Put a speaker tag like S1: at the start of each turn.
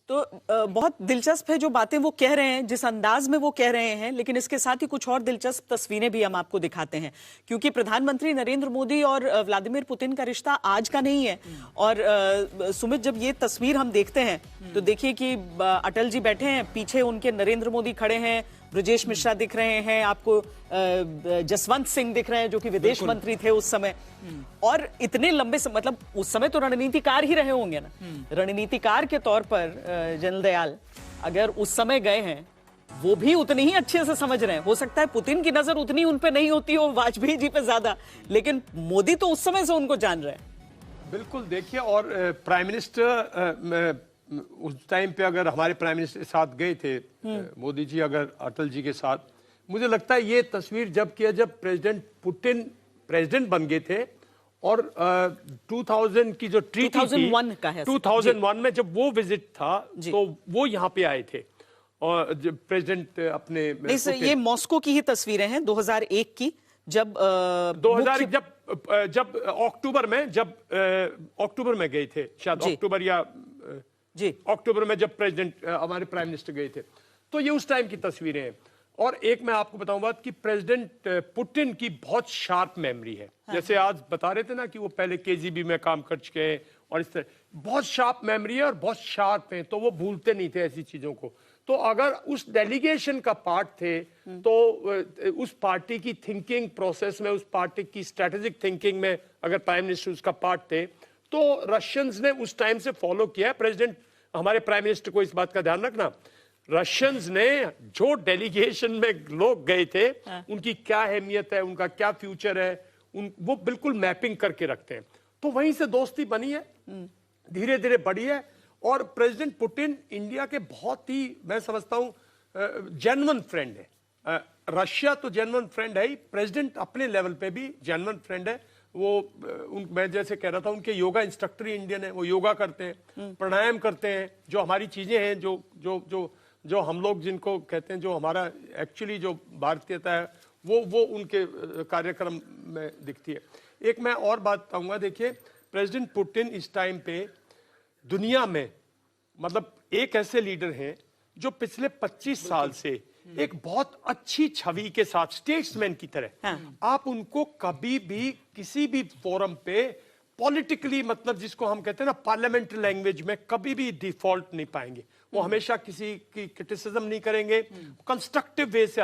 S1: तो बहुत दिलचस्प है जो बातें वो कह रहे हैं, जिस अंदाज में वो कह रहे हैं, लेकिन इसके साथ ही कुछ और दिलचस्प तस्वीरें भी हम आपको दिखाते हैं, क्योंकि प्रधानमंत्री नरेंद्र मोदी और व्लादिमीर पुतिन का रिश्ता आज का नहीं है। और सुमित, जब ये तस्वीर हम देखते हैं तो देखिए कि अटल जी बैठे हैं, पीछे उनके नरेंद्र मोदी खड़े हैं, ब्रजेश मिश्रा दिख रहे हैं, आपको जसवंत सिंह दिख रहे हैं जो कि विदेश मंत्री थे उस समय। और इतने लंबे मतलब उस समय तो रणनीतिकार ही रहे होंगे ना, रणनीतिकार के तौर पर जनरल दयाल अगर उस समय गए हैं, वो भी उतनी ही अच्छे से समझ रहे हैं। हो सकता है पुतिन की नजर उतनी उन पे नहीं होती हो, वाजपेयी जी पे ज्यादा, लेकिन मोदी तो उस समय से उनको जान रहे हैं।
S2: बिल्कुल, देखिए, और प्राइम मिनिस्टर उस टाइम पे अगर हमारे प्राइम मिनिस्टर के साथ गए थे मोदी जी, अगर अटल जी के साथ, मुझे लगता है ये तस्वीर जब प्रेसिडेंट पुतिन प्रेसिडेंट बन गए थे और 2000 की जो ट्रीटी
S1: 2001 का है,
S2: 2001 में जब वो विजिट था तो वो यहाँ पे आए थे और जब प्रेसिडेंट अपने
S1: ये मॉस्को की ही तस्वीरें हैं 2001 की, जब
S2: 2001 जब अक्टूबर में गए थे, शायद अक्टूबर या अक्टूबर में जब प्रेसिडेंट हमारे प्राइम मिनिस्टर गए थे, तो ये उस टाइम की तस्वीरें हैं। और एक मैं आपको बताऊं बात कि प्रेसिडेंट पुतिन की बहुत शार्प मेमोरी है। जैसे आज बता रहे थे ना कि वो पहले केजीबी में काम कर चुके हैं और इस तरह बहुत शार्प मेमोरी है और बहुत शार्प है, तो वो भूलते नहीं थे ऐसी चीजों को। तो अगर उस डेलीगेशन का पार्ट थे तो उस पार्टी की थिंकिंग प्रोसेस में, उस पार्टी की स्ट्रेटेजिक थिंकिंग में अगर प्राइम मिनिस्टर उसका पार्ट थे, तो रशियंस ने उस टाइम से फॉलो किया। प्रेसिडेंट हमारे प्राइम मिनिस्टर को इस बात का ध्यान रखना, रशियंस ने जो डेलीगेशन में लोग गए थे उनकी क्या अहमियत है, उनका क्या फ्यूचर है, वो बिल्कुल मैपिंग करके रखते हैं। तो वहीं से दोस्ती बनी है, धीरे धीरे बढ़ी है। और प्रेसिडेंट पुतिन इंडिया के बहुत ही, मैं समझता हूं, जेन्युइन फ्रेंड है। रशिया तो जेन्युइन फ्रेंड है ही, प्रेसिडेंट अपने लेवल पे भी जेन्युइन फ्रेंड है। वो मैं जैसे कह रहा था, उनके योगा इंस्ट्रक्टर ही इंडियन है, वो योगा करते हैं, प्राणायाम करते हैं, जो हमारी चीजें हैं, जो हम लोग जिनको कहते हैं, जो हमारा एक्चुअली जो भारतीयता है, वो उनके कार्यक्रम में दिखती है। एक मैं और बात बताऊंगा, देखिए, प्रेसिडेंट पुतिन इस टाइम पे दुनिया में मतलब एक ऐसे लीडर हैं जो पिछले 25 साल से एक बहुत अच्छी छवि के साथ, स्टेट्समैन की तरह, आप उनको कभी भी किसी भी फोरम पे पॉलिटिकली, मतलब जिसको हम कहते हैं ना पार्लियामेंट्री लैंग्वेज में, कभी भी डिफॉल्ट नहीं पाएंगे। वो हमेशा किसी की क्रिटिसिज्म नहीं करेंगे, कंस्ट्रक्टिव वे से